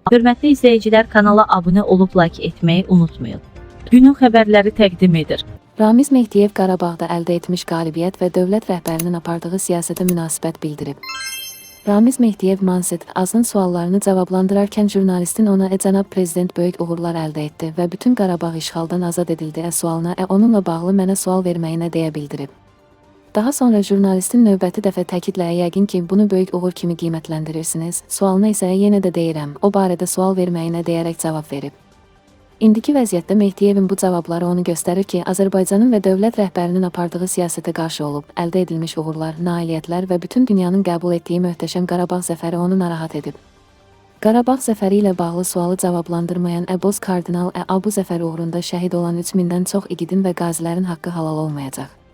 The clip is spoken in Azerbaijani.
Hörmətli izləyicilər, kanala abunə olub like etməyi unutmayın. Günün xəbərləri təqdim edir. Ramiz Mehdiyev Qarabağda əldə etmiş qalibiyyət və dövlət rəhbərinin apardığı siyasətə münasibət bildirib. Ramiz Mehdiyev Manset azın suallarını cavablandırarkən jurnalistin ona cənab prezident böyük uğurlar əldə etdi və bütün Qarabağ işğaldan azad edildi sualına onunla bağlı mənə sual verməyinə deyə bildirib. Daha sonra jurnalistin növbəti dəfə təkidlə yəqin ki, bunu böyük uğur kimi qiymətləndirirsiniz, sualına isə yenə də deyirəm, o barədə sual verməyinə deyərək cavab verib. İndiki vəziyyətdə Mehdiyevin bu cavabları onu göstərir ki, Azərbaycanın və dövlət rəhbərinin apardığı siyasətə qarşı olub, əldə edilmiş uğurlar, nailiyyətlər və bütün dünyanın qəbul etdiyi möhtəşəm Qarabağ zəfəri onu narahat edib. Qarabağ zəfəri ilə bağlı sualı cavablandırmayan Boz kardinal bu zəfər uğrunda şəhid olan 3000-dən çox igidin və qazilərin haqqı halal olmayacaq.